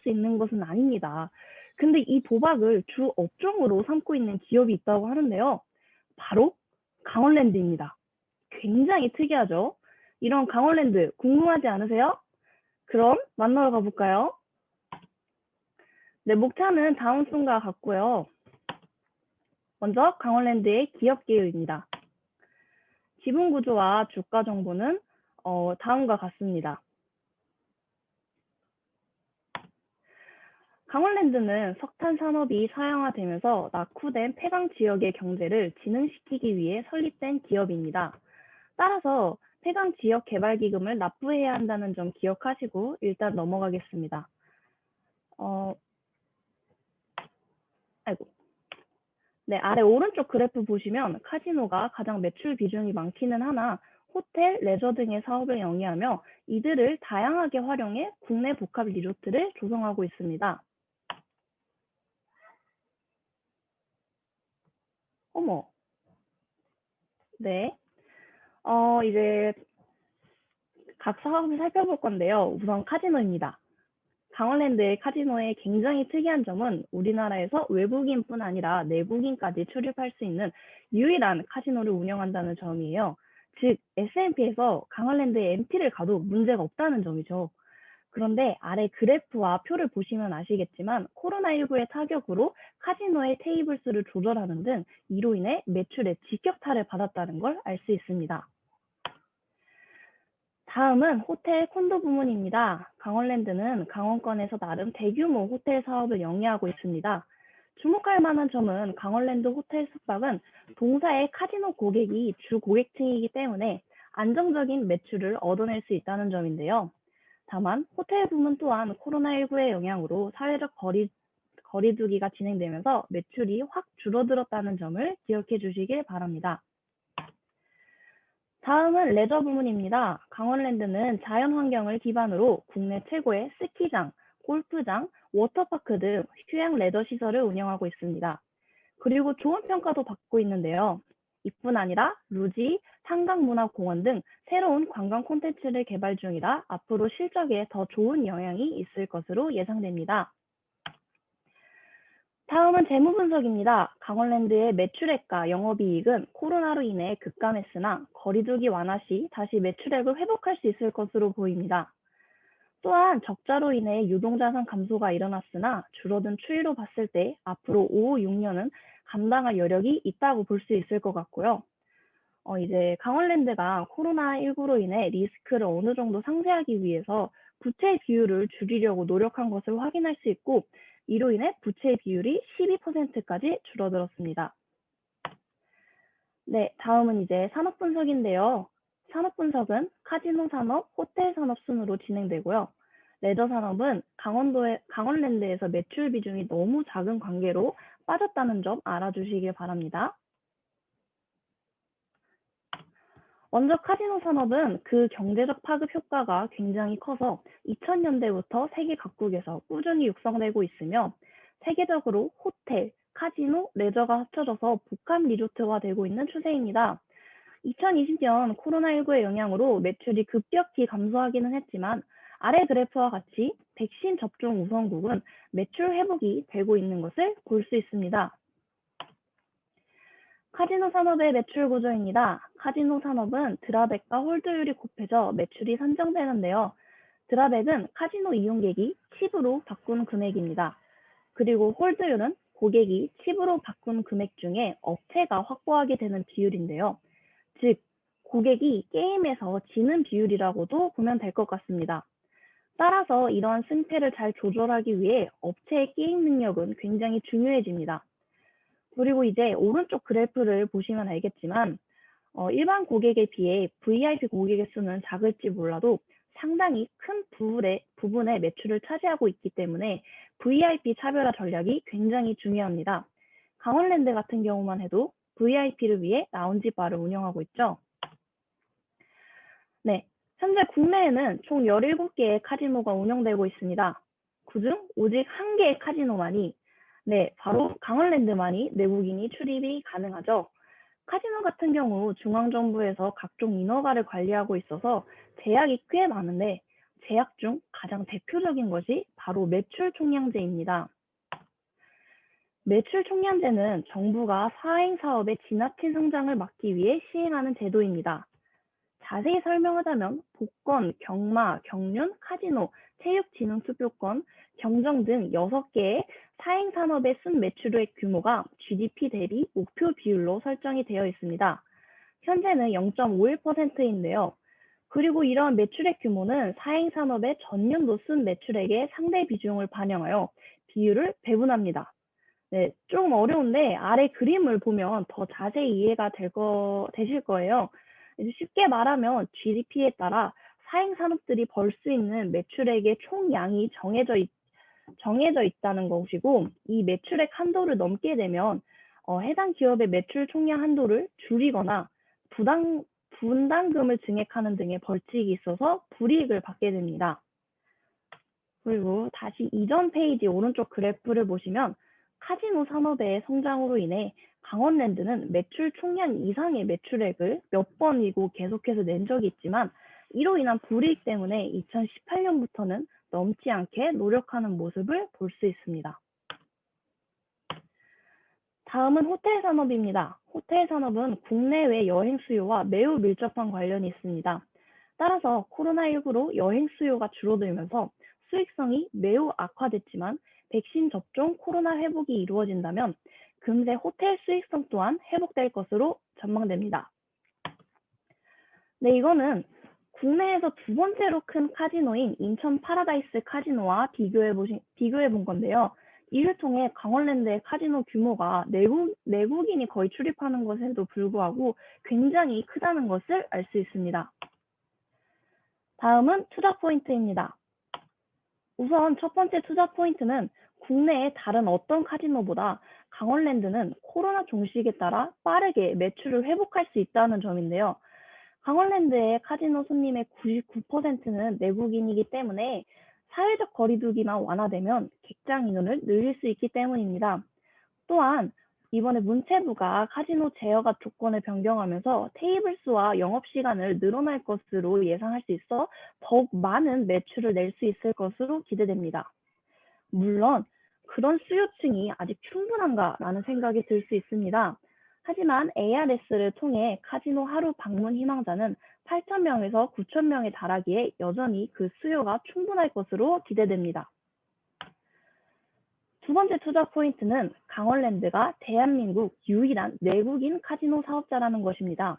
수 있는 것은 아닙니다. 근데 이 도박을 주 업종으로 삼고 있는 기업이 있다고 하는데요. 바로 강원랜드입니다. 굉장히 특이하죠? 이런 강원랜드 궁금하지 않으세요? 그럼 만나러 가볼까요? 네, 목차는 다음 순과 같고요. 먼저 강원랜드의 기업 개요입니다. 지분 구조와 주가 정보는 다음과 같습니다. 강원랜드는 석탄 산업이 사양화되면서 낙후된 폐강 지역의 경제를 진흥시키기 위해 설립된 기업입니다. 따라서 폐강 지역 개발 기금을 납부해야 한다는 점 기억하시고 일단 넘어가겠습니다. 네, 아래 오른쪽 그래프 보시면 카지노가 가장 매출 비중이 많기는 하나 호텔, 레저 등의 사업을 영위하며 이들을 다양하게 활용해 국내 복합 리조트를 조성하고 있습니다. 어머. 네. 이제 각 사업을 살펴볼 건데요. 우선 카지노입니다. 강원랜드의 카지노의 굉장히 특이한 점은 우리나라에서 외국인뿐 아니라 내국인까지 출입할 수 있는 유일한 카지노를 운영한다는 점이에요. 즉, S&P에서 강원랜드에 MT를 가도 문제가 없다는 점이죠. 그런데 아래 그래프와 표를 보시면 아시겠지만 코로나19의 타격으로 카지노의 테이블 수를 조절하는 등 이로 인해 매출에 직격탄을 받았다는 걸 알 수 있습니다. 다음은 호텔 콘도 부문입니다. 강원랜드는 강원권에서 나름 대규모 호텔 사업을 영위하고 있습니다. 주목할 만한 점은 강원랜드 호텔 숙박은 동사의 카지노 고객이 주 고객층이기 때문에 안정적인 매출을 얻어낼 수 있다는 점인데요. 다만 호텔 부문 또한 코로나19의 영향으로 사회적 거리두기가 진행되면서 매출이 확 줄어들었다는 점을 기억해 주시길 바랍니다. 다음은 레저 부문입니다. 강원랜드는 자연환경을 기반으로 국내 최고의 스키장, 골프장, 워터파크 등 휴양 레저 시설을 운영하고 있습니다. 그리고 좋은 평가도 받고 있는데요. 이뿐 아니라 루지, 한강문화공원 등 새로운 관광 콘텐츠를 개발 중이라 앞으로 실적에 더 좋은 영향이 있을 것으로 예상됩니다. 다음은 재무 분석입니다. 강원랜드의 매출액과 영업이익은 코로나로 인해 급감했으나 거리두기 완화 시 다시 매출액을 회복할 수 있을 것으로 보입니다. 또한 적자로 인해 유동자산 감소가 일어났으나 줄어든 추이로 봤을 때 앞으로 5, 6년은 감당할 여력이 있다고 볼 수 있을 것 같고요. 이제 강원랜드가 코로나19로 인해 리스크를 어느 정도 상쇄하기 위해서 부채 비율을 줄이려고 노력한 것을 확인할 수 있고 이로 인해 부채 비율이 12%까지 줄어들었습니다. 네, 다음은 이제 산업 분석인데요. 산업 분석은 카지노 산업, 호텔 산업 순으로 진행되고요. 레저 산업은 강원랜드에서 매출 비중이 너무 작은 관계로 빠졌다는 점 알아주시길 바랍니다. 먼저 카지노 산업은 그 경제적 파급 효과가 굉장히 커서 2000년대부터 세계 각국에서 꾸준히 육성되고 있으며 세계적으로 호텔, 카지노, 레저가 합쳐져서 복합 리조트화 되고 있는 추세입니다. 2020년 코로나19의 영향으로 매출이 급격히 감소하기는 했지만 아래 그래프와 같이 백신 접종 우선국은 매출 회복이 되고 있는 것을 볼 수 있습니다. 카지노 산업의 매출 구조입니다. 카지노 산업은 드랍액과 홀드율이 곱해져 매출이 산정되는데요. 드랍액은 카지노 이용객이 칩으로 바꾼 금액입니다. 그리고 홀드율은 고객이 칩으로 바꾼 금액 중에 업체가 확보하게 되는 비율인데요. 즉, 고객이 게임에서 지는 비율이라고도 보면 될 것 같습니다. 따라서 이러한 승패를 잘 조절하기 위해 업체의 게임 능력은 굉장히 중요해집니다. 그리고 이제 오른쪽 그래프를 보시면 알겠지만 일반 고객에 비해 VIP 고객의 수는 작을지 몰라도 상당히 큰 부분의 매출을 차지하고 있기 때문에 VIP 차별화 전략이 굉장히 중요합니다. 강원랜드 같은 경우만 해도 VIP를 위해 라운지 바를 운영하고 있죠. 네, 현재 국내에는 총 17개의 카지노가 운영되고 있습니다. 그중 오직 한 개의 카지노만이 바로 강원랜드만이 내국인이 출입이 가능하죠. 카지노 같은 경우 중앙정부에서 각종 인허가를 관리하고 있어서 제약이 꽤 많은데 제약 중 가장 대표적인 것이 바로 매출 총량제입니다. 매출 총량제는 정부가 사행 사업의 지나친 성장을 막기 위해 시행하는 제도입니다. 자세히 설명하자면 복권, 경마, 경륜, 카지노, 체육진흥투표권, 경정 등 6개의 사행산업의 순매출액 규모가 GDP 대비 목표 비율로 설정이 되어 있습니다. 현재는 0.51%인데요. 그리고 이러한 매출액 규모는 사행산업의 전년도 순매출액의 상대 비중을 반영하여 비율을 배분합니다. 네, 좀 어려운데 아래 그림을 보면 더 자세히 이해가 되실 거예요. 이제 쉽게 말하면 GDP에 따라 사행 산업들이 벌 수 있는 매출액의 총량이 정해져 있다는 것이고, 이 매출액 한도를 넘게 되면 해당 기업의 매출 총량 한도를 줄이거나 분담금을 증액하는 등의 벌칙이 있어서 불이익을 받게 됩니다. 그리고 다시 이전 페이지 오른쪽 그래프를 보시면 카지노 산업의 성장으로 인해 강원랜드는 매출 총량 이상의 매출액을 몇 번이고 계속해서 낸 적이 있지만 이로 인한 불이익 때문에 2018년부터는 넘지 않게 노력하는 모습을 볼 수 있습니다. 다음은 호텔 산업입니다. 호텔 산업은 국내외 여행 수요와 매우 밀접한 관련이 있습니다. 따라서 코로나19로 여행 수요가 줄어들면서 수익성이 매우 악화됐지만 백신 접종, 코로나 회복이 이루어진다면 금세 호텔 수익성 또한 회복될 것으로 전망됩니다. 네, 이거는 국내에서 두 번째로 큰 카지노인 인천 파라다이스 카지노와 비교해 본 건데요. 이를 통해 강원랜드의 카지노 규모가 내국인이 거의 출입하는 것에도 불구하고 굉장히 크다는 것을 알 수 있습니다. 다음은 투자 포인트입니다. 우선 첫 번째 투자 포인트는 국내의 다른 어떤 카지노보다 강원랜드는 코로나 종식에 따라 빠르게 매출을 회복할 수 있다는 점인데요. 강원랜드의 카지노 손님의 99%는 내국인이기 때문에 사회적 거리두기만 완화되면 객장 인원을 늘릴 수 있기 때문입니다. 또한 이번에 문체부가 카지노 제어가 조건을 변경하면서 테이블 수와 영업 시간을 늘어날 것으로 예상할 수 있어 더욱 많은 매출을 낼 수 있을 것으로 기대됩니다. 물론 그런 수요층이 아직 충분한가라는 생각이 들 수 있습니다. 하지만 ARS를 통해 카지노 하루 방문 희망자는 8,000명에서 9,000명에 달하기에 여전히 그 수요가 충분할 것으로 기대됩니다. 두 번째 투자 포인트는 강원랜드가 대한민국 유일한 내국인 카지노 사업자라는 것입니다.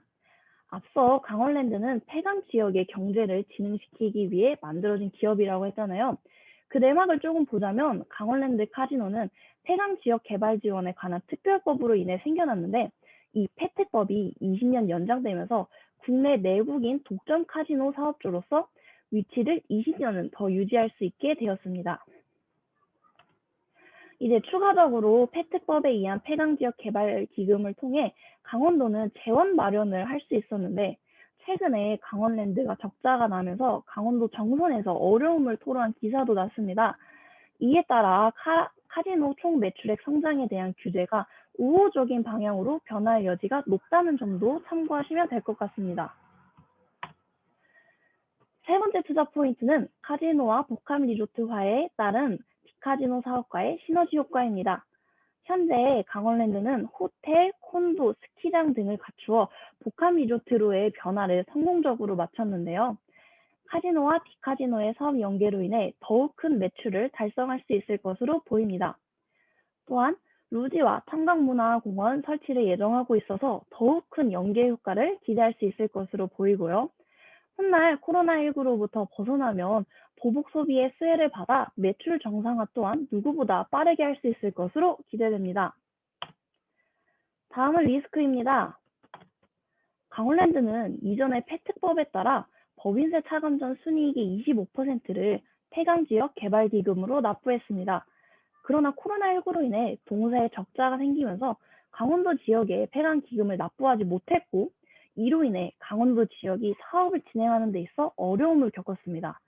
앞서 강원랜드는 폐강 지역의 경제를 진흥시키기 위해 만들어진 기업이라고 했잖아요. 그 내막을 조금 보자면 강원랜드 카지노는 폐강 지역 개발 지원에 관한 특별법으로 인해 생겨났는데 이 폐특법이 20년 연장되면서 국내 내국인 독점 카지노 사업주로서 위치를 20년은 더 유지할 수 있게 되었습니다. 이제 추가적으로 폐특법에 의한 폐강지역 개발 기금을 통해 강원도는 재원 마련을 할 수 있었는데 최근에 강원랜드가 적자가 나면서 강원도 정선에서 어려움을 토로한 기사도 났습니다. 이에 따라 카지노 총 매출액 성장에 대한 규제가 우호적인 방향으로 변화할 여지가 높다는 점도 참고하시면 될 것 같습니다. 세 번째 투자 포인트는 카지노와 복합 리조트화에 따른 디카지노 사업과의 시너지 효과입니다. 현재 강원랜드는 호텔, 콘도, 스키장 등을 갖추어 복합 리조트로의 변화를 성공적으로 마쳤는데요. 카지노와 디카지노의 사업 연계로 인해 더욱 큰 매출을 달성할 수 있을 것으로 보입니다. 또한 루지와 탄광문화공원 설치를 예정하고 있어서 더욱 큰 연계 효과를 기대할 수 있을 것으로 보이고요. 훗날 코로나19로부터 벗어나면 보복 소비의 수혜를 받아 매출 정상화 또한 누구보다 빠르게 할 수 있을 것으로 기대됩니다. 다음은 리스크입니다. 강원랜드는 이전의 폐특법에 따라 법인세 차감 전 순이익의 25%를 폐강지역 개발기금으로 납부했습니다. 그러나 코로나19로 인해 동사에 적자가 생기면서 강원도 지역에 폐강기금을 납부하지 못했고 이로 인해 강원도 지역이 사업을 진행하는 데 있어 어려움을 겪었습니다.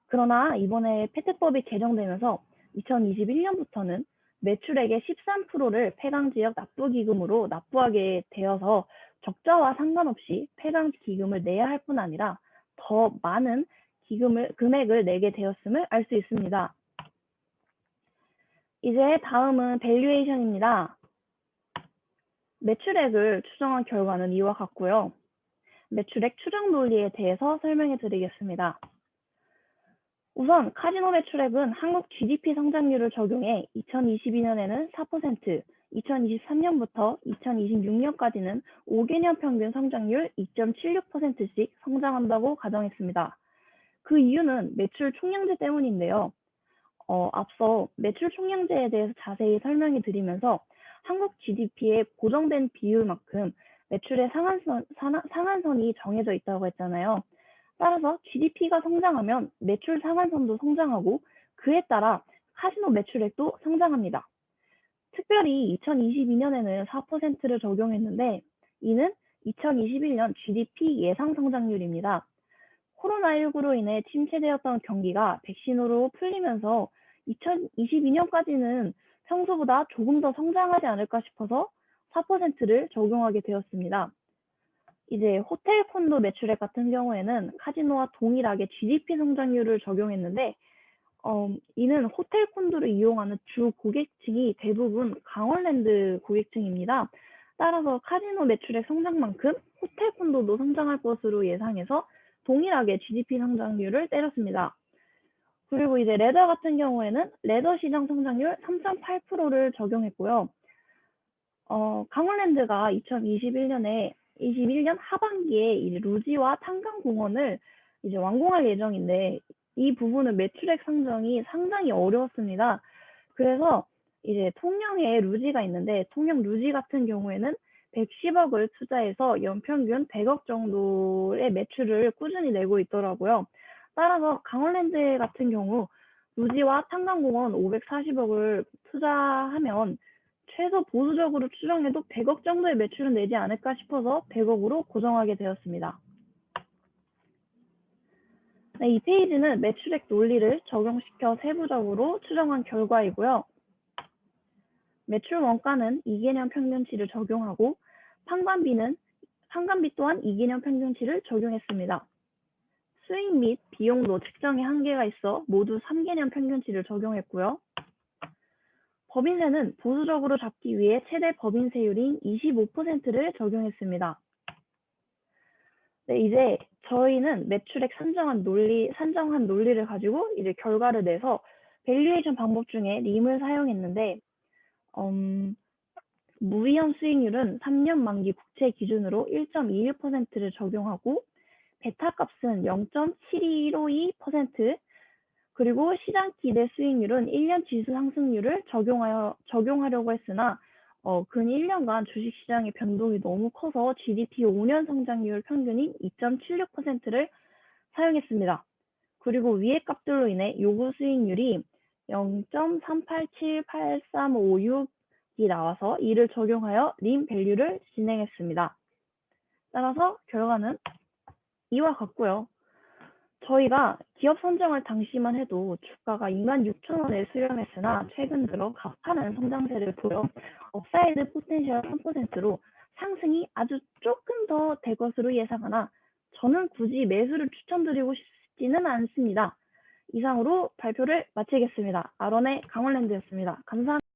그러나 이번에 폐특법이 개정되면서 2021년부터는 매출액의 13%를 폐강지역 납부기금으로 납부하게 되어서 적자와 상관없이 폐강기금을 내야 할 뿐 아니라 더 많은 금액을 내게 되었음을 알 수 있습니다. 이제 다음은 밸류에이션입니다. 매출액을 추정한 결과는 이와 같고요. 매출액 추정 논리에 대해서 설명해 드리겠습니다. 우선 카지노 매출액은 한국 GDP 성장률을 적용해 2022년에는 4%, 2023년부터 2026년까지는 5개년 평균 성장률 2.76%씩 성장한다고 가정했습니다. 그 이유는 매출 총량제 때문인데요. 앞서 매출 총량제에 대해서 자세히 설명해 드리면서 한국 GDP의 고정된 비율만큼 매출의 상한선이 정해져 있다고 했잖아요. 따라서 GDP가 성장하면 매출 상한선도 성장하고 그에 따라 카지노 매출액도 성장합니다. 특별히 2022년에는 4%를 적용했는데 이는 2021년 GDP 예상 성장률입니다. 코로나19로 인해 침체되었던 경기가 백신으로 풀리면서 2022년까지는 평소보다 조금 더 성장하지 않을까 싶어서 4%를 적용하게 되었습니다. 이제 호텔 콘도 매출액 같은 경우에는 카지노와 동일하게 GDP 성장률을 적용했는데 이는 호텔 콘도를 이용하는 주 고객층이 대부분 강원랜드 고객층입니다. 따라서 카지노 매출액 성장만큼 호텔 콘도도 성장할 것으로 예상해서 동일하게 GDP 성장률을 때렸습니다. 그리고 이제 레더 같은 경우에는 레더 시장 성장률 3.8%를 적용했고요. 강원랜드가 2021년 하반기에 이제 루지와 탄강공원을 이제 완공할 예정인데 이 부분은 매출액 상정이 상당히 어려웠습니다. 그래서 이제 통영에 루지가 있는데 통영 루지 같은 경우에는 110억을 투자해서 연평균 100억 정도의 매출을 꾸준히 내고 있더라고요. 따라서 강원랜드 같은 경우 루지와 탄강공원 540억을 투자하면 최소 보수적으로 추정해도 100억 정도의 매출은 내지 않을까 싶어서 100억으로 고정하게 되었습니다. 네, 이 페이지는 매출액 논리를 적용시켜 세부적으로 추정한 결과이고요. 매출 원가는 2개년 평균치를 적용하고 판관비 또한 2개년 평균치를 적용했습니다. 수익 및 비용도 측정에 한계가 있어 모두 3개년 평균치를 적용했고요. 법인세는 보수적으로 잡기 위해 최대 법인세율인 25%를 적용했습니다. 네, 이제 저희는 매출액 산정한 논리를 가지고 이제 결과를 내서 밸류에이션 방법 중에 림을 사용했는데 무위험 수익률은 3년 만기 국채 기준으로 1.21%를 적용하고 베타 값은 0.7252%, 그리고 시장 기대 수익률은 1년 지수 상승률을 적용하려고 했으나 근 1년간 주식시장의 변동이 너무 커서 GDP 5년 성장률 평균인 2.76%를 사용했습니다. 그리고 위의 값들로 인해 요구 수익률이 0.3878356이 나와서 이를 적용하여 림 밸류를 진행했습니다. 따라서 결과는 이와 같고요. 저희가 기업 선정할 당시만 해도 주가가 26,000원에 수렴했으나 최근 들어 가파른 성장세를 보여 업사이드 포텐셜 3%로 상승이 아주 조금 더 될 것으로 예상하나 저는 굳이 매수를 추천드리고 싶지는 않습니다. 이상으로 발표를 마치겠습니다. 아론의 강원랜드였습니다. 감사합니다.